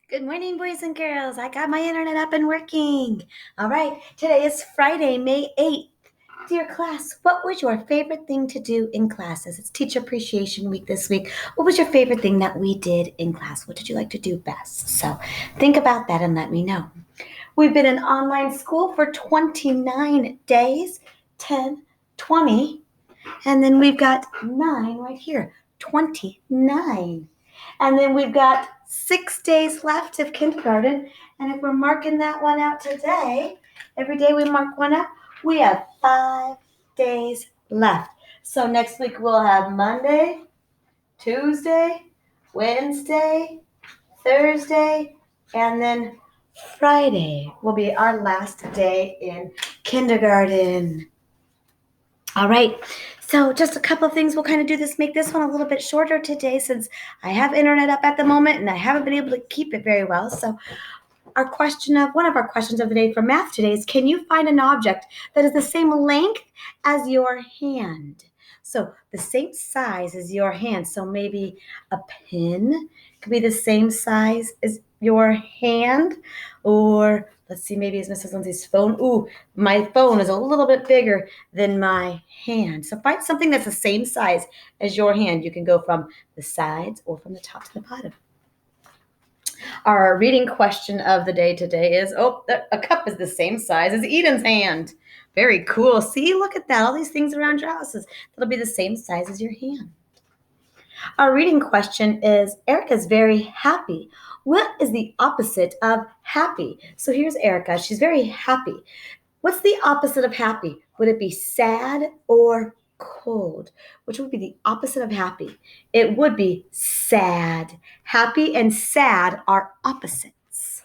Good morning, boys and girls. I got my internet up and working. All right, today is Friday, May 8th. Dear class, what was your favorite thing to do in classes? It's Teacher Appreciation Week this week. What was your favorite thing that we did in class? What did you like to do best? So think about that and let me know. We've been in online school for 29 days, 10, 20, and then we've got 9 right here, 29. And then we've got 6 days left of kindergarten. And if we're marking that one out today, every day we mark one out, we have 5 days left. So next week we'll have Monday, Tuesday, Wednesday, Thursday, and then Friday will be our last day in kindergarten. All right, so just a couple of things. We'll kind of do this, make this one a little bit shorter today since I have internet up at the moment and I haven't been able to keep it very well. So one of our questions of the day for math today is, can you find an object that is the same length as your hand? So the same size as your hand. So maybe a pin could be the same size as your hand, or let's see, maybe it's Mrs. Lindsay's phone. Ooh, my phone is a little bit bigger than my hand. So find something that's the same size as your hand. You can go from the sides or from the top to the bottom. Our reading question of the day today is, a cup is the same size as Eden's hand. Very cool. See, look at that. All these things around your houses. That'll be the same size as your hand. Our reading question is, Erica's very happy. What is the opposite of happy? So here's Erica. She's very happy. What's the opposite of happy? Would it be sad or cold? Which would be the opposite of happy? It would be sad. Happy and sad are opposites.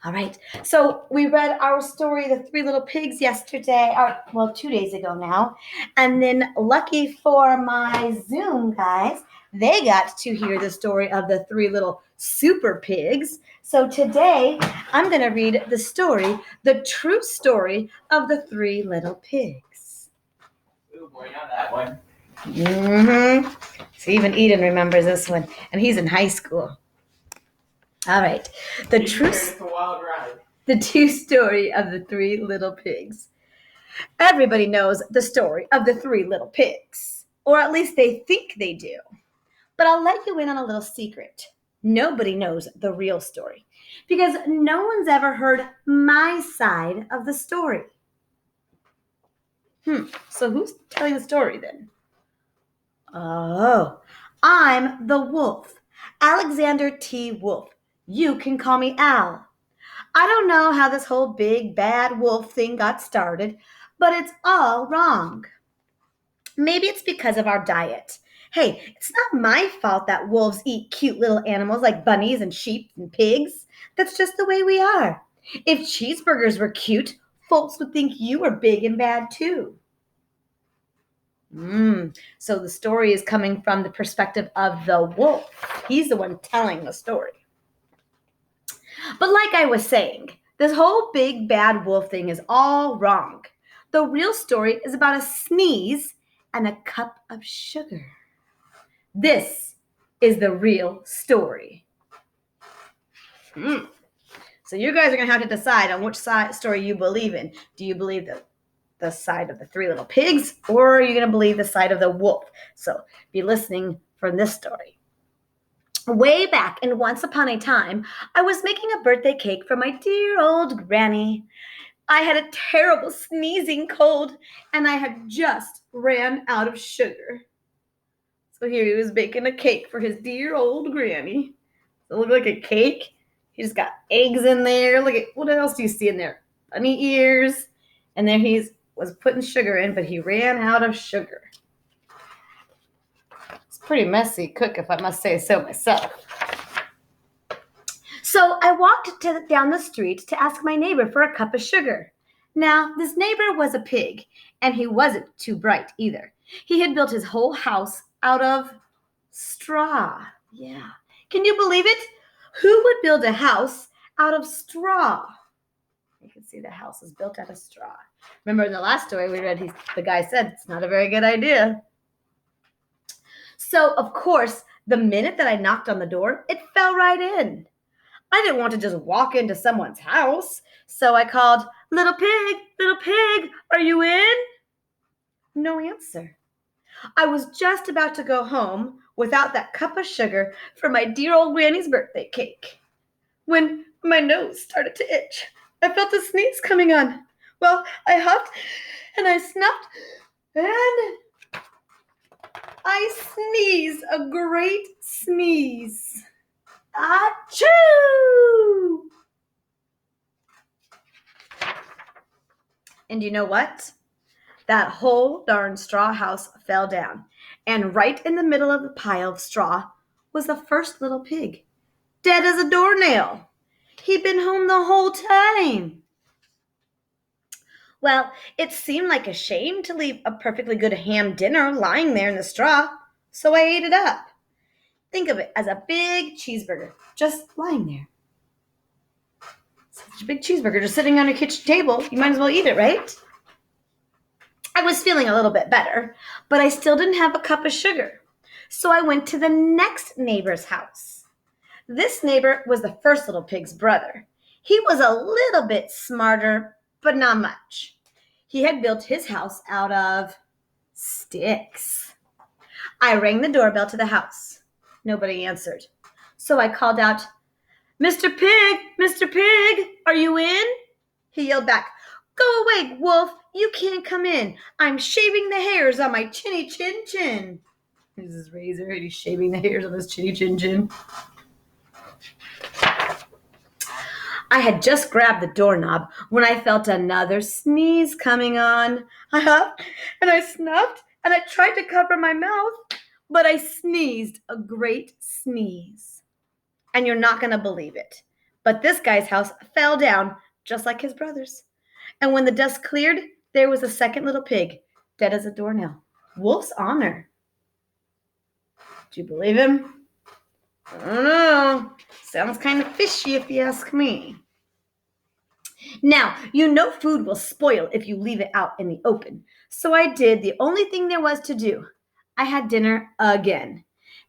All right. So we read our story, The Three Little Pigs, yesterday, or 2 days ago now. And then lucky for my Zoom guys, they got to hear the story of the three little super pigs. So today I'm going to read the story, the true story of the three little pigs. Oh boy, not that one. So even Eden remembers this one, and he's in high school. All right. The true story of the three little pigs. Everybody knows the story of the three little pigs, or at least they think they do. But I'll let you in on a little secret. Nobody knows the real story because no one's ever heard my side of the story. So who's telling the story then? Oh, I'm the wolf, Alexander T. Wolf. You can call me Al. I don't know how this whole big bad wolf thing got started, but it's all wrong. Maybe it's because of our diet. Hey, it's not my fault that wolves eat cute little animals like bunnies and sheep and pigs. That's just the way we are. If cheeseburgers were cute, folks would think you were big and bad too. So the story is coming from the perspective of the wolf. He's the one telling the story. But like I was saying, this whole big bad wolf thing is all wrong. The real story is about a sneeze and a cup of sugar. This is the real story. So you guys are going to have to decide on which story you believe in. Do you believe the side of the three little pigs, or are you going to believe the side of the wolf? So be listening for this story. Way back and once upon a time, I was making a birthday cake for my dear old granny. I had a terrible sneezing cold, and I had just ran out of sugar. So here he was baking a cake for his dear old granny. Does it look like a cake? He just got eggs in there. Look at, what else do you see in there? Bunny ears. And there he was putting sugar in, but he ran out of sugar. It's a pretty messy cook, if I must say so myself. So I walked down the street to ask my neighbor for a cup of sugar. Now, this neighbor was a pig, and he wasn't too bright either. He had built his whole house out of straw. Yeah. Can you believe it? Who would build a house out of straw? You can see the house is built out of straw. Remember in the last story we read, the guy said it's not a very good idea. So, of course, The minute that I knocked on the door, it fell right in. I didn't want to just walk into someone's house, so I called, "Little pig, are you in?" No answer. I was just about to go home without that cup of sugar for my dear old granny's birthday cake when my nose started to itch. I felt a sneeze coming on. Well, I huffed and I snuffed and I sneezed a great sneeze. Achoo! And you know what? That whole darn straw house fell down. And right in the middle of the pile of straw was the first little pig, dead as a doornail. He'd been home the whole time. Well, it seemed like a shame to leave a perfectly good ham dinner lying there in the straw, so I ate it up. Think of it as a big cheeseburger just lying there. Such a big cheeseburger just sitting on your kitchen table. You might as well eat it, right? I was feeling a little bit better, but I still didn't have a cup of sugar. So I went to the next neighbor's house. This neighbor was the first little pig's brother. He was a little bit smarter, but not much. He had built his house out of sticks. I rang the doorbell to the house. Nobody answered. So I called out, "Mr. Pig, are you in?" He yelled back, "Go away, Wolf, you can't come in. I'm shaving the hairs on my chinny chin chin." Here's his razor and he's shaving the hairs on his chinny chin chin. I had just grabbed the doorknob when I felt another sneeze coming on. I huffed and I snuffed and I tried to cover my mouth, but I sneezed a great sneeze. And you're not going to believe it, but this guy's house fell down just like his brother's. And when the dust cleared, there was a second little pig, dead as a doornail. Wolf's honor. Do you believe him? I don't know. Sounds kind of fishy if you ask me. Now, you know food will spoil if you leave it out in the open. So I did the only thing there was to do. I had dinner again.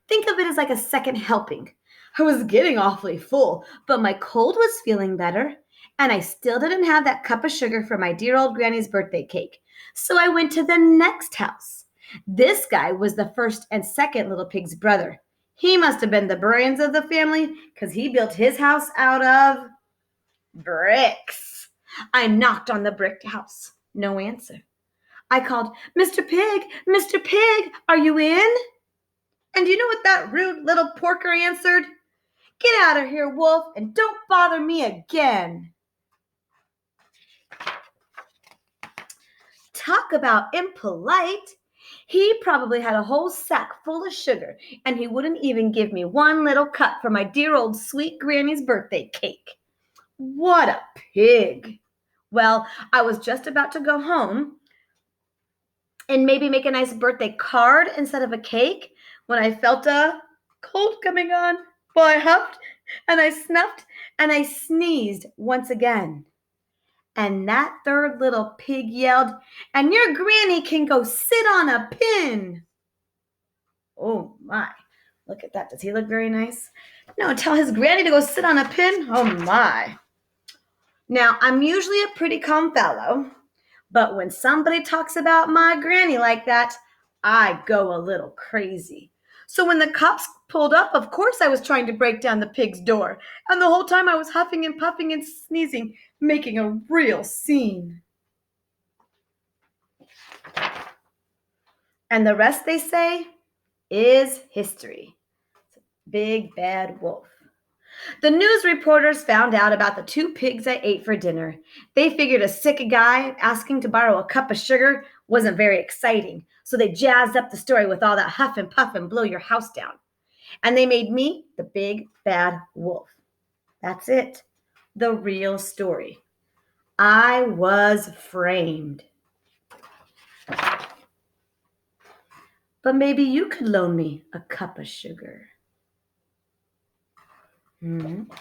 Think of it as like a second helping. I was getting awfully full, but my cold was feeling better, and I still didn't have that cup of sugar for my dear old granny's birthday cake. So I went to the next house. This guy was the first and second little pig's brother. He must have been the brains of the family because he built his house out of bricks. I knocked on the brick house. No answer. I called, "Mr. Pig, are you in?" And you know what that rude little porker answered? "Get out of here, Wolf, and don't bother me again." Talk about impolite. He probably had a whole sack full of sugar, and he wouldn't even give me one little cut for my dear old sweet granny's birthday cake. What a pig. Well, I was just about to go home and maybe make a nice birthday card instead of a cake when I felt a cold coming on. Well, I huffed and I snuffed and I sneezed once again. And that third little pig yelled, "And your granny can go sit on a pin." Oh my, look at that. Does he look very nice? No, tell his granny to go sit on a pin? Oh my. Now, I'm usually a pretty calm fellow, but when somebody talks about my granny like that, I go a little crazy. So when the cops pulled up, of course I was trying to break down the pig's door, and the whole time I was huffing and puffing and sneezing, making a real scene. And the rest, they say, is history. Big Bad Wolf. The news reporters found out about the two pigs I ate for dinner. They figured a sick guy asking to borrow a cup of sugar wasn't very exciting, so they jazzed up the story with all that huff and puff and blow your house down. And they made me the Big Bad Wolf. That's it. The real story. I was framed. But maybe you could loan me a cup of sugar.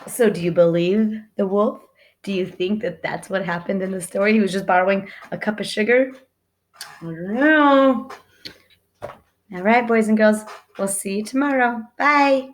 So do you believe the wolf? Do you think that that's what happened in the story? He was just borrowing a cup of sugar? I don't know. All right, boys and girls, We'll see you tomorrow. Bye.